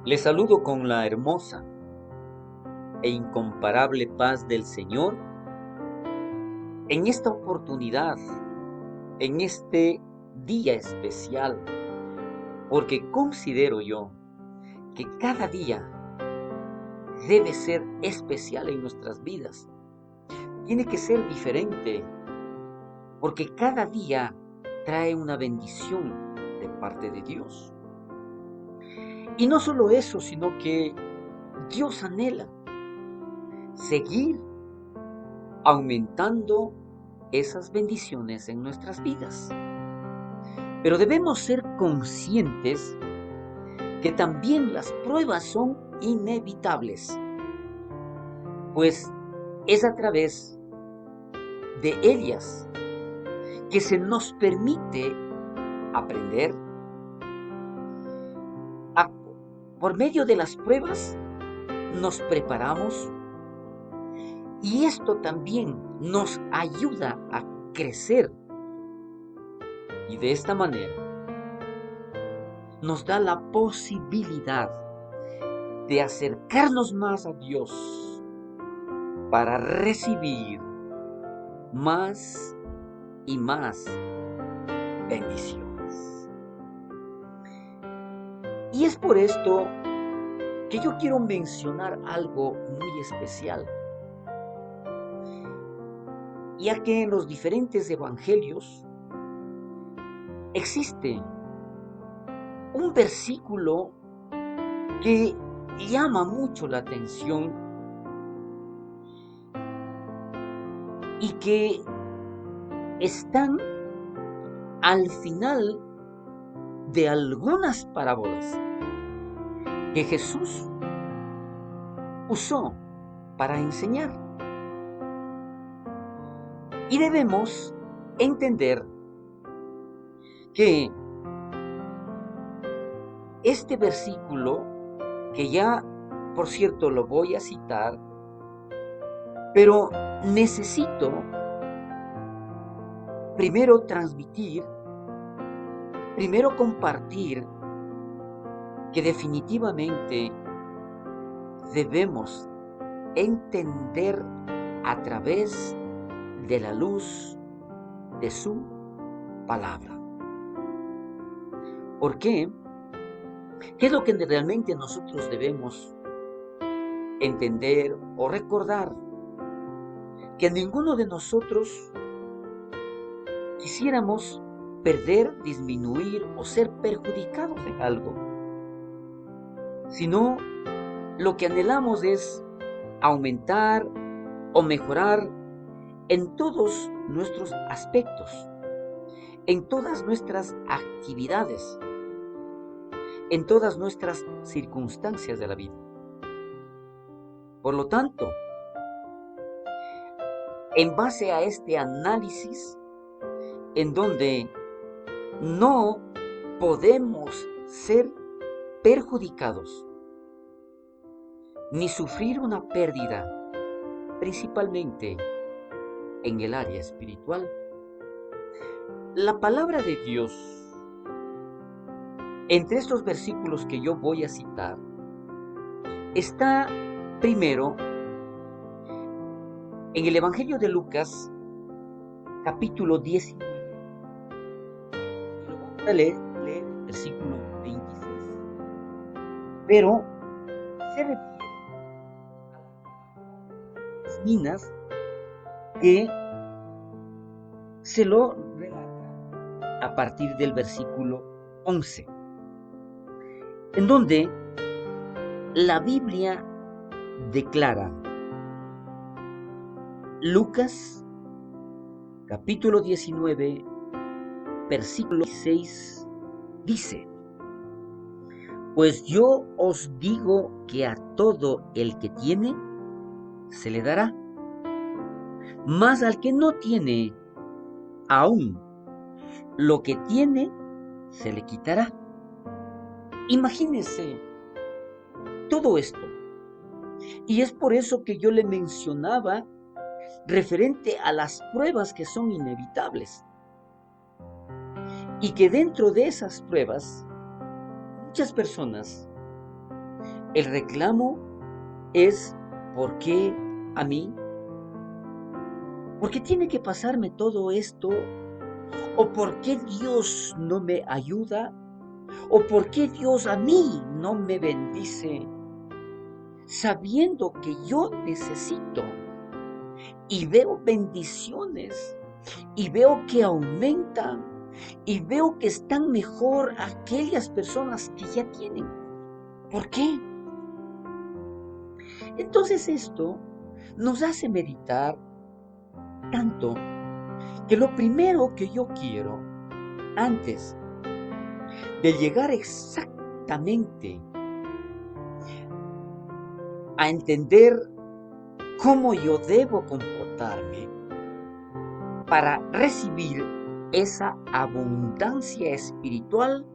Les saludo con la hermosa e incomparable paz del Señor en esta oportunidad, en este día especial, porque considero yo que cada día debe ser especial en nuestras vidas. Tiene que ser diferente, porque cada día trae una bendición de parte de Dios. Y no solo eso, sino que Dios anhela seguir aumentando esas bendiciones en nuestras vidas. Pero debemos ser conscientes que también las pruebas son inevitables, pues es a través de ellas que se nos permite aprender. A- por medio de las pruebas nos preparamos y esto también nos ayuda a crecer y de esta manera nos da la posibilidad de acercarnos más a Dios para recibir más y más bendiciones. Y es por esto que yo quiero mencionar algo muy especial, ya que en los diferentes evangelios existe un versículo que llama mucho la atención y que están al final de algunas parábolas que Jesús usó para enseñar. Y debemos entender que este versículo, que ya, por cierto, lo voy a citar, pero necesito primero transmitir, primero compartir que definitivamente debemos entender a través de la luz de su palabra. ¿Por qué? ¿Qué es lo que realmente nosotros debemos entender o recordar? Que ninguno de nosotros quisiéramos perder, disminuir o ser perjudicados en algo, sino lo que anhelamos es aumentar o mejorar en todos nuestros aspectos, en todas nuestras actividades, en todas nuestras circunstancias de la vida. Por lo tanto, en base a este análisis, en donde no podemos ser perjudicados ni sufrir una pérdida, principalmente en el área espiritual, la palabra de Dios, entre estos versículos que yo voy a citar, está primero en el Evangelio de Lucas, capítulo 19. Y lo vamos a leer el versículo 26. Pero se refiere a las minas que se lo relata a partir del versículo 11, en donde la Biblia declara, Lucas capítulo 19, versículo 6, dice, pues yo os digo que a todo el que tiene, se le dará, mas al que no tiene, aún lo que tiene, se le quitará. Imagínense todo esto. Y es por eso que yo le mencionaba referente a las pruebas que son inevitables. Y que dentro de esas pruebas, muchas personas El reclamo es: ¿por qué a mí? ¿Por qué tiene que pasarme todo esto? ¿O por qué Dios no me ayuda? ¿O por qué Dios a mí no me bendice? Sabiendo que yo necesito y veo bendiciones y veo que aumentan y veo que están mejor aquellas personas que ya tienen. ¿Por qué? Entonces esto nos hace meditar tanto que lo primero que yo quiero, antes de llegar exactamente a entender cómo yo debo comportarme para recibir esa abundancia espiritual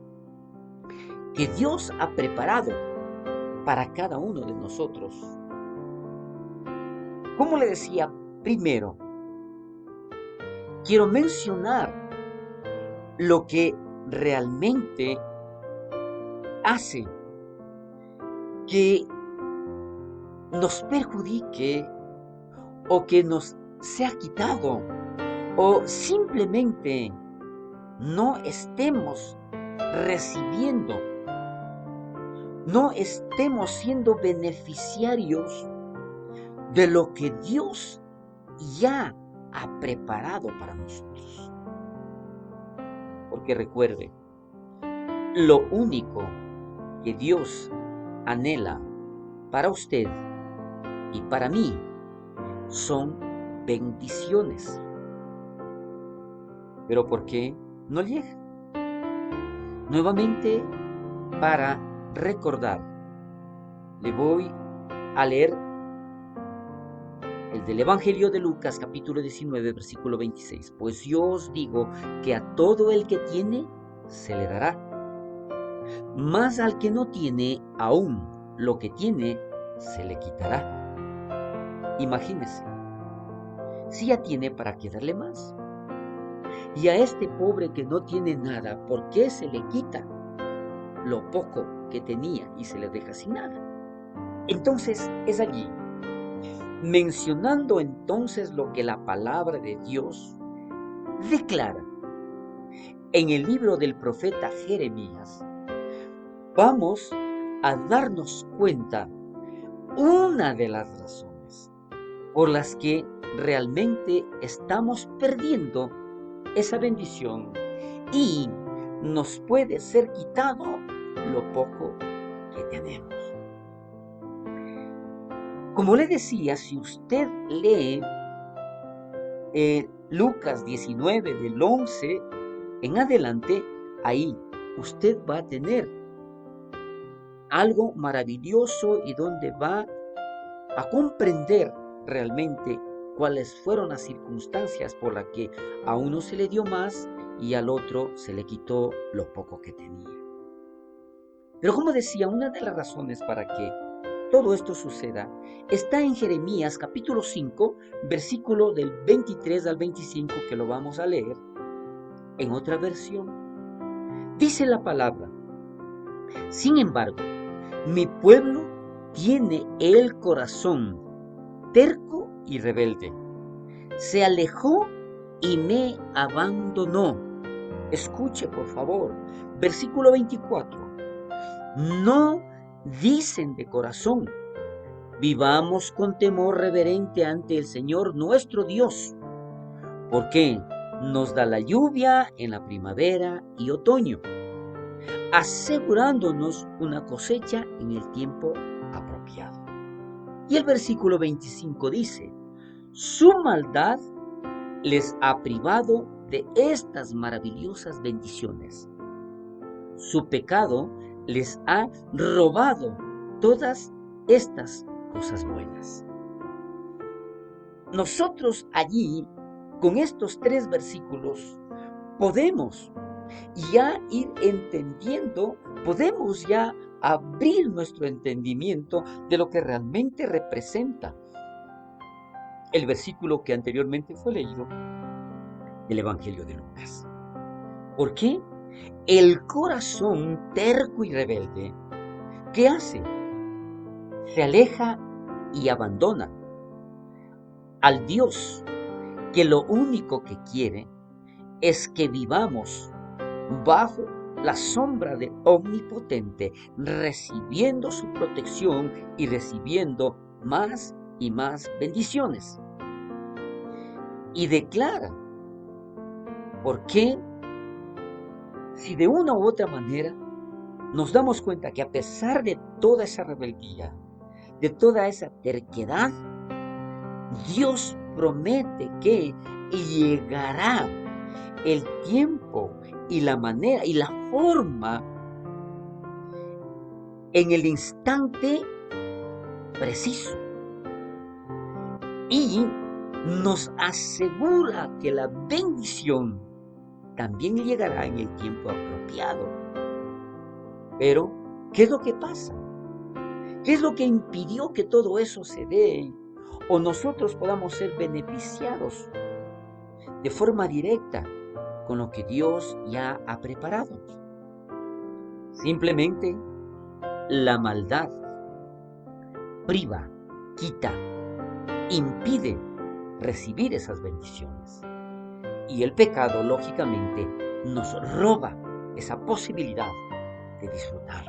que Dios ha preparado para cada uno de nosotros. Como le decía, primero, quiero mencionar lo que realmente hace que nos perjudique o que nos sea quitado o simplemente no estemos recibiendo, no estemos siendo beneficiarios de lo que Dios ya ha preparado para nosotros. Porque recuerde, lo único que Dios anhela para usted y para mí son bendiciones. Pero ¿por qué no llega? Nuevamente, para recordar, le voy a leer el del Evangelio de Lucas, capítulo 19, versículo 26. Pues yo os digo que a todo el que tiene, se le dará. Mas al que no tiene, aún lo que tiene, se le quitará. Imagínese, si ya tiene, ¿para qué darle más? Y a este pobre que no tiene nada, ¿por qué se le quita lo poco que tenía y se le deja sin nada? Entonces es allí, mencionando entonces lo que la palabra de Dios declara en el libro del profeta Jeremías, vamos a darnos cuenta una de las razones por las que realmente estamos perdiendo esa bendición y nos puede ser quitado lo poco que tenemos. Como le decía, si usted lee Lucas 19 del 11 en adelante, ahí usted va a tener algo maravilloso y donde va a comprender realmente cuáles fueron las circunstancias por las que a uno se le dio más y al otro se le quitó lo poco que tenía. Pero como decía, una de las razones para que todo esto suceda está en Jeremías capítulo 5, versículo del 23 al 25, que lo vamos a leer en otra versión. Dice la palabra: sin embargo, mi pueblo tiene el corazón terco y rebelde. Se alejó y me abandonó. Escuche, por favor, versículo 24. No dicen de corazón: vivamos con temor reverente ante el Señor nuestro Dios, porque nos da la lluvia en la primavera y otoño, asegurándonos una cosecha en el tiempo apropiado. Y el versículo 25 dice: su maldad les ha privado de estas maravillosas bendiciones. Su pecado les ha robado todas estas cosas buenas. Nosotros allí, con estos 3 versículos, podemos ya ir entendiendo, podemos ya abrir nuestro entendimiento de lo que realmente representa el versículo que anteriormente fue leído del Evangelio de Lucas. ¿Por qué? El corazón terco y rebelde, ¿qué hace? se aleja y abandona al Dios que lo único que quiere es que vivamos bajo la sombra del Omnipotente, recibiendo su protección y recibiendo más y más bendiciones. Y declara, ¿por qué? Si de una u otra manera nos damos cuenta que a pesar de toda esa rebeldía, de toda esa terquedad, Dios promete que llegará el tiempo y la manera y la forma en el instante preciso. Y nos asegura que la bendición también llegará en el tiempo apropiado. Pero, ¿qué es lo que pasa? ¿Qué es lo que impidió que todo eso se dé o nosotros podamos ser beneficiados de forma directa con lo que Dios ya ha preparado? Simplemente la maldad priva, quita, impide recibir esas bendiciones. Y el pecado, lógicamente, nos roba esa posibilidad de disfrutar.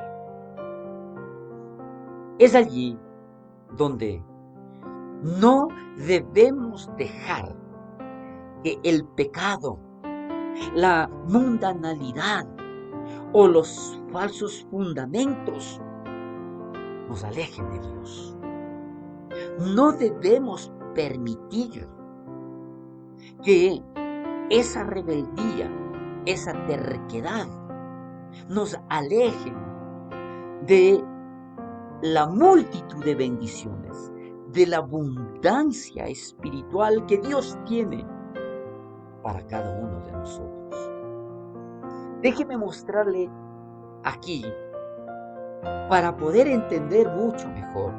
Es allí donde no debemos dejar que el pecado, la mundanalidad o los falsos fundamentos nos alejen de Dios. No debemos permitir que esa rebeldía, esa terquedad nos alejen de la multitud de bendiciones, de la abundancia espiritual que Dios tiene para cada uno de nosotros. Déjeme mostrarle aquí, para poder entender mucho mejor,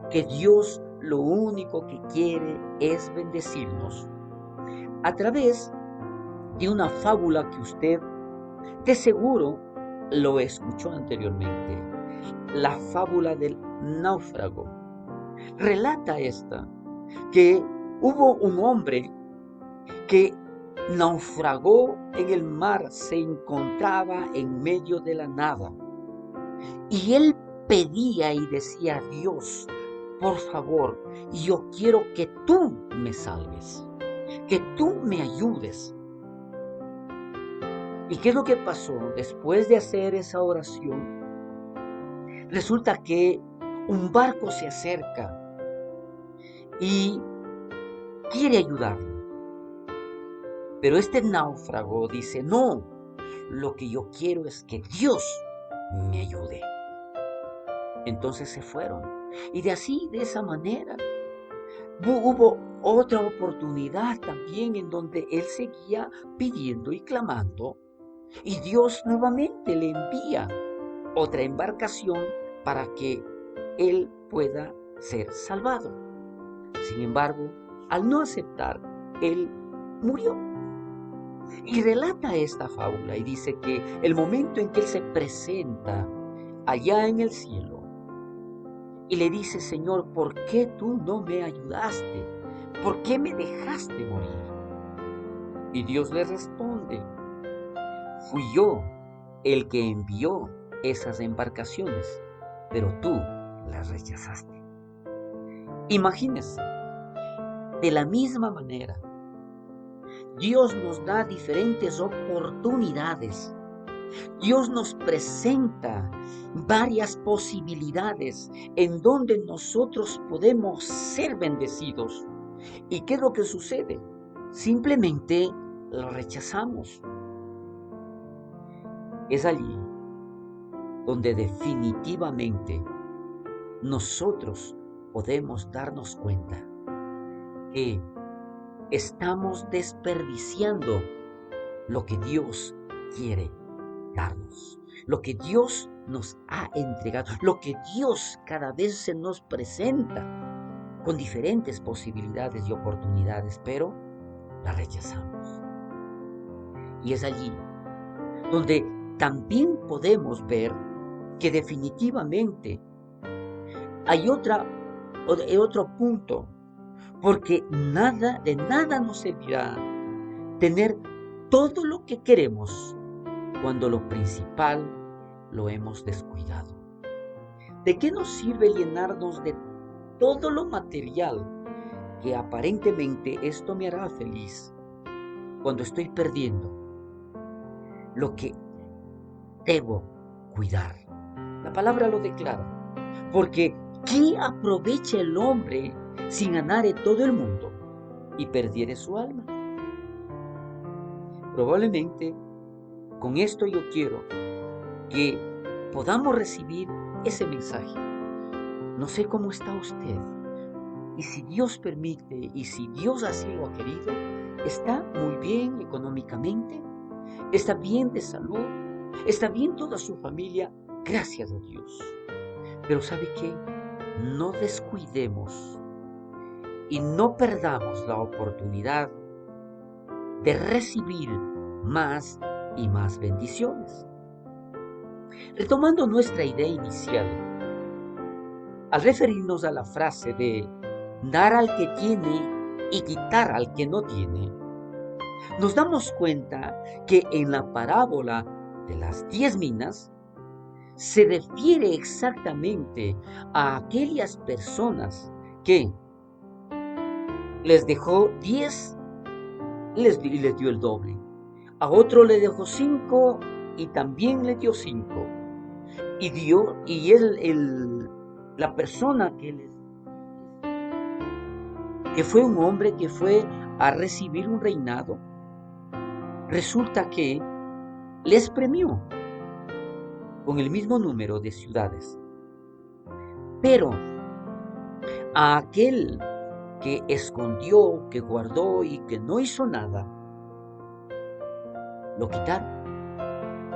que Dios lo único que quiere es bendecirnos a través de una fábula que usted de seguro lo escuchó anteriormente. La fábula del náufrago. Relata esta, que hubo un hombre que naufragó en el mar, se encontraba en medio de la nada. Y él pedía y decía a Dios, por favor, yo quiero que tú me salves, que tú me ayudes. ¿Y qué es lo que pasó después de hacer esa oración? Resulta que un barco se acerca y quiere ayudarlo. Pero este náufrago dice, no, lo que yo quiero es que Dios me ayude. Entonces se fueron. Y de esa manera, hubo otra oportunidad también en donde él seguía pidiendo y clamando. Y Dios nuevamente le envía otra embarcación para que él pueda ser salvado. Sin embargo, al no aceptar, él murió. Y relata esta fábula y dice que el momento en que él se presenta allá en el cielo y le dice, Señor, ¿por qué tú no me ayudaste? ¿Por qué me dejaste morir? Y Dios le responde, fui yo el que envió esas embarcaciones, pero tú las rechazaste. Imagínense, de la misma manera, Dios nos da diferentes oportunidades. Dios nos presenta varias posibilidades en donde nosotros podemos ser bendecidos. ¿Y qué es lo que sucede? Simplemente lo rechazamos. Es allí donde definitivamente nosotros podemos darnos cuenta que estamos desperdiciando lo que Dios quiere darnos, lo que Dios nos ha entregado, lo que Dios cada vez se nos presenta con diferentes posibilidades y oportunidades, pero la rechazamos. Y es allí donde también podemos ver que definitivamente hay otro punto, porque de nada nos servirá tener todo lo que queremos cuando lo principal lo hemos descuidado. ¿De qué nos sirve llenarnos de todo lo material que aparentemente esto me hará feliz cuando estoy perdiendo lo que debo cuidar? La palabra lo declara, porque ¿qué aprovecha el hombre si ganare todo el mundo y perdiere su alma? Probablemente con esto yo quiero que podamos recibir ese mensaje. No sé cómo está usted, y si Dios permite y si Dios así lo ha querido, está muy bien económicamente, está bien de salud, está bien toda su familia, gracias a Dios. Pero ¿sabe qué? No descuidemos y no perdamos la oportunidad de recibir más y más bendiciones. Retomando nuestra idea inicial, al referirnos a la frase de dar al que tiene y quitar al que no tiene, nos damos cuenta que en la parábola de las 10 minas se refiere exactamente a aquellas personas que les dejó 10 y les dio el doble. A otro le dejó 5 y también le dio 5. Y la persona que fue un hombre que fue a recibir un reinado, resulta que les premió con el mismo número de ciudades. Pero a aquel que escondió, que guardó y que no hizo nada, lo quitaron.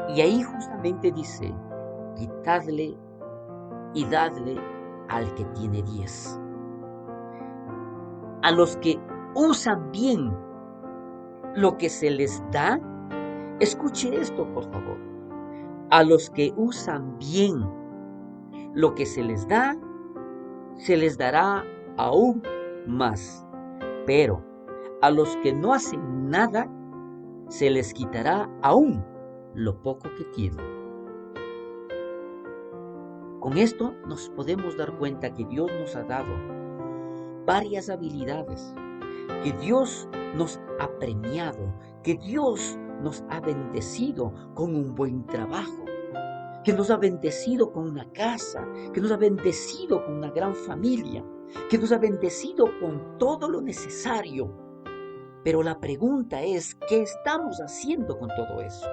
Y ahí justamente dice, quitadle y dadle al que tiene 10. A los que usan bien lo que se les da, escuche esto por favor, a los que usan bien lo que se les da, se les dará aún más, pero a los que no hacen nada, se les quitará aún lo poco que tienen. Con esto nos podemos dar cuenta que Dios nos ha dado varias habilidades, que Dios nos ha premiado, que Dios nos ha bendecido con un buen trabajo, que nos ha bendecido con una casa, que nos ha bendecido con una gran familia, que nos ha bendecido con todo lo necesario. Pero la pregunta es, ¿qué estamos haciendo con todo eso?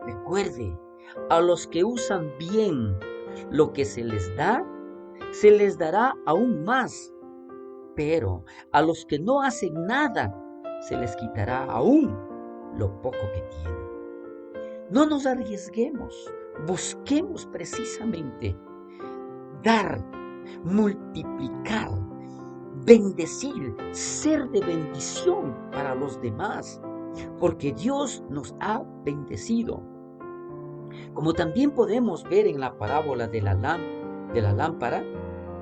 Recuerde, a los que usan bien lo que se les da, se les dará aún más. Pero a los que no hacen nada, se les quitará aún lo poco que tienen. No nos arriesguemos, busquemos precisamente dar, multiplicar, bendecir, ser de bendición para los demás, porque Dios nos ha bendecido. Como también podemos ver en la parábola de la lámpara,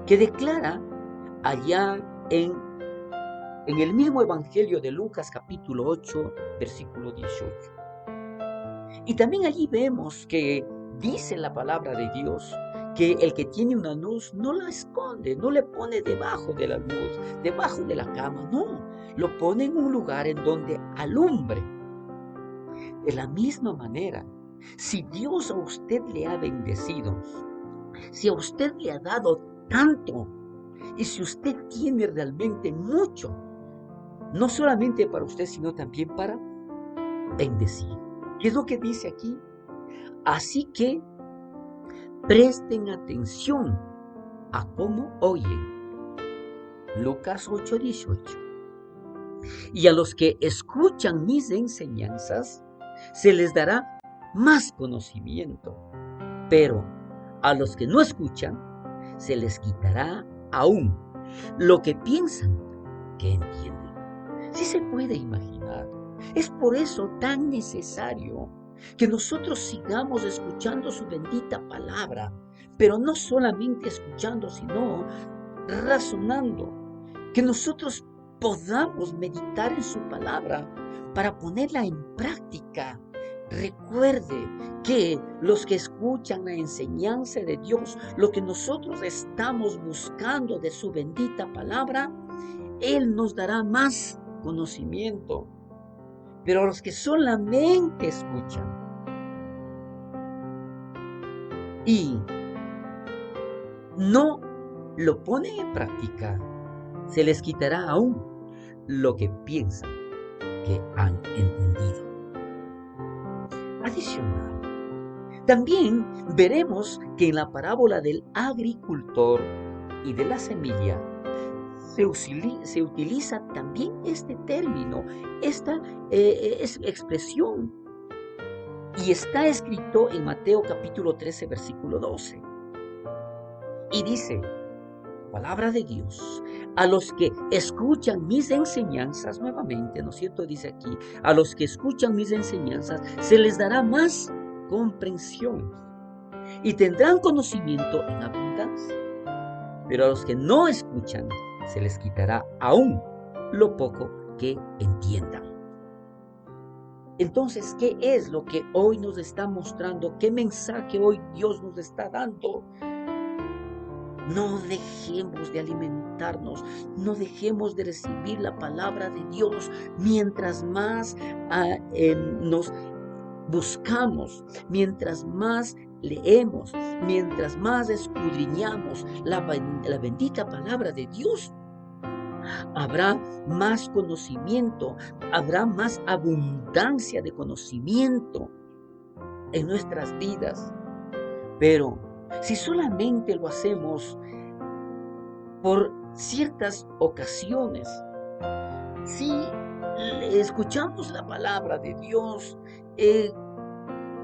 que declara allá en el mismo Evangelio de Lucas capítulo 8, versículo 18. Y también allí vemos que dice la palabra de Dios que el que tiene una luz no la esconde, no le pone debajo de la luz, debajo de la cama, no, lo pone en un lugar en donde alumbre. De la misma manera, si Dios a usted le ha bendecido, si a usted le ha dado tanto, y si usted tiene realmente mucho, no solamente para usted, sino también para bendecir. ¿Qué es lo que dice aquí? Así que presten atención a cómo oyen. Lucas 8:18. Y a los que escuchan mis enseñanzas, se les dará más conocimiento. Pero a los que no escuchan, se les quitará aún lo que piensan que entienden. Sí se puede imaginar. Es por eso tan necesario que nosotros sigamos escuchando su bendita palabra, pero no solamente escuchando, sino razonando, que nosotros podamos meditar en su palabra para ponerla en práctica. Recuerde que los que escuchan la enseñanza de Dios, lo que nosotros estamos buscando de su bendita palabra, Él nos dará más conocimiento. Pero los que solamente escuchan y no lo ponen en práctica, se les quitará aún lo que piensan que han entendido. Adicional, también veremos que en la parábola del agricultor y de la semilla se utiliza también este término, esta expresión. Y está escrito en Mateo capítulo 13, versículo 12. Y dice, palabra de Dios, a los que escuchan mis enseñanzas, nuevamente, ¿no es cierto? Dice aquí, a los que escuchan mis enseñanzas, se les dará más comprensión y tendrán conocimiento en abundancia. Pero a los que no escuchan, se les quitará aún lo poco que entiendan. Entonces, ¿qué es lo que hoy nos está mostrando? ¿Qué mensaje hoy Dios nos está dando? No dejemos de alimentarnos, no dejemos de recibir la palabra de Dios mientras más nos buscamos, mientras más leemos, mientras más escudriñamos la bendita palabra de Dios. Habrá más conocimiento, habrá más abundancia de conocimiento en nuestras vidas. Pero si solamente lo hacemos por ciertas ocasiones, si escuchamos la palabra de Dios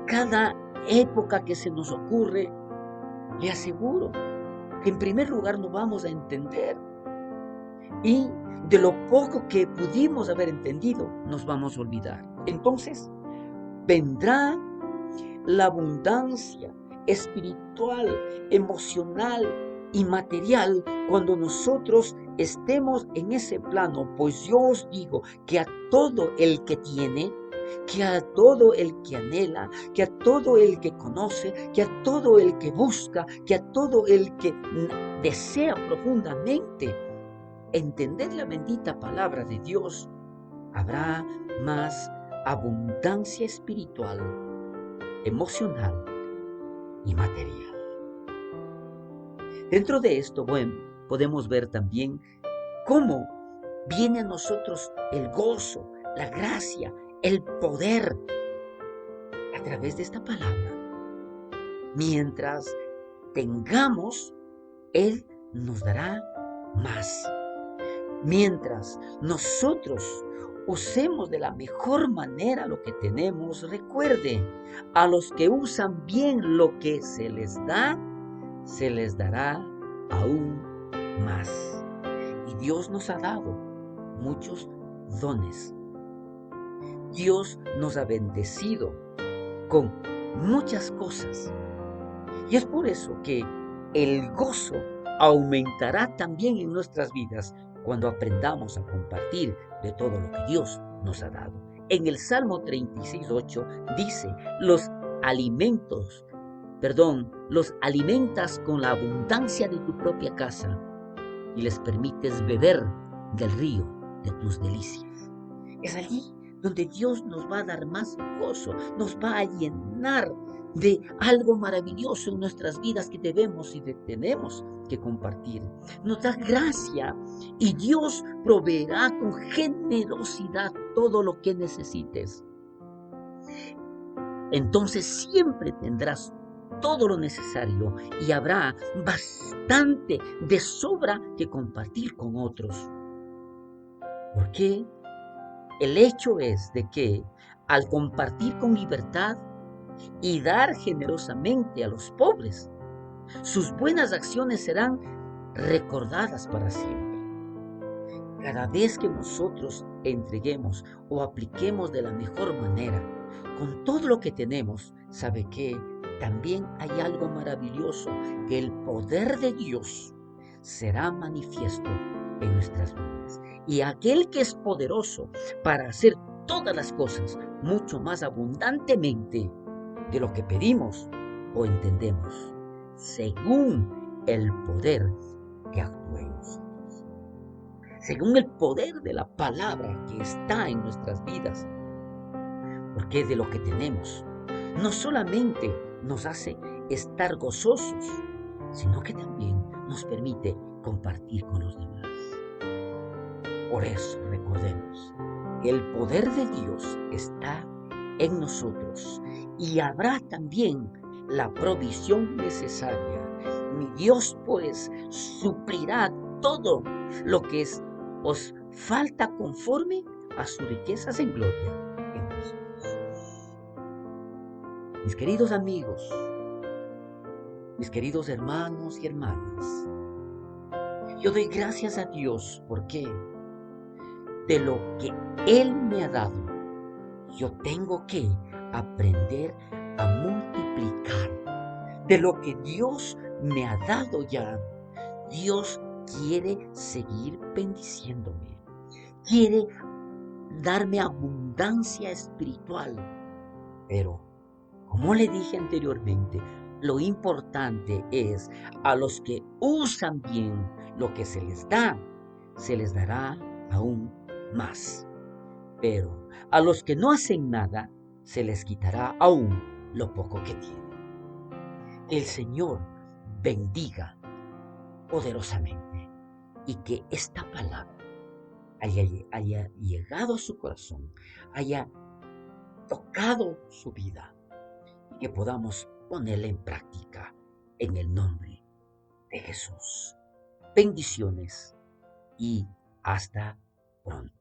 cada época que se nos ocurre, le aseguro que en primer lugar no vamos a entender. Y de lo poco que pudimos haber entendido, nos vamos a olvidar. Entonces, vendrá la abundancia espiritual, emocional y material cuando nosotros estemos en ese plano. Pues yo os digo que a todo el que tiene, que a todo el que anhela, que a todo el que conoce, que a todo el que busca, que a todo el que desea profundamente entender la bendita palabra de Dios, habrá más abundancia espiritual, emocional y material. Dentro de esto, bueno, podemos ver también cómo viene a nosotros el gozo, la gracia, el poder a través de esta palabra. Mientras tengamos, Él nos dará más. Mientras nosotros usemos de la mejor manera lo que tenemos, recuerde, a los que usan bien lo que se les dará aún más. Y Dios nos ha dado muchos dones. Dios nos ha bendecido con muchas cosas. Y es por eso que el gozo aumentará también en nuestras vidas cuando aprendamos a compartir de todo lo que Dios nos ha dado. En el Salmo 36:8 dice, los alimentas con la abundancia de tu propia casa y les permites beber del río de tus delicias. Es allí donde Dios nos va a dar más gozo, nos va a llenar de algo maravilloso en nuestras vidas que debemos y tenemos que compartir. Nos da gracia y Dios proveerá con generosidad todo lo que necesites. Entonces siempre tendrás todo lo necesario y habrá bastante de sobra que compartir con otros. Porque el hecho es de que al compartir con libertad y dar generosamente a los pobres, sus buenas acciones serán recordadas para siempre. Cada vez que nosotros entreguemos o apliquemos de la mejor manera, con todo lo que tenemos, ¿sabe qué? también hay algo maravilloso, que el poder de Dios será manifiesto en nuestras vidas. Y aquel que es poderoso para hacer todas las cosas mucho más abundantemente de lo que pedimos o entendemos, según el poder que actúa en nosotros, según el poder de la palabra que está en nuestras vidas, porque es de lo que tenemos. No solamente nos hace estar gozosos, sino que también nos permite compartir con los demás. Por eso recordemos que el poder de Dios está en nosotros y habrá también la provisión necesaria. Mi Dios pues suplirá todo lo que os falta conforme a sus riquezas en gloria en Cristo Jesús. Mis queridos amigos, mis queridos hermanos y hermanas, yo doy gracias a Dios porque de lo que Él me ha dado, yo tengo que aprender a multiplicar. De lo que Dios me ha dado ya, Dios quiere seguir bendiciéndome. Quiere darme abundancia espiritual. Pero, como le dije anteriormente, lo importante es a los que usan bien lo que se les dará aún más. Pero a los que no hacen nada, se les quitará aún lo poco que tienen. Que el Señor bendiga poderosamente y que esta palabra haya llegado a su corazón, haya tocado su vida y que podamos ponerla en práctica en el nombre de Jesús. Bendiciones y hasta pronto.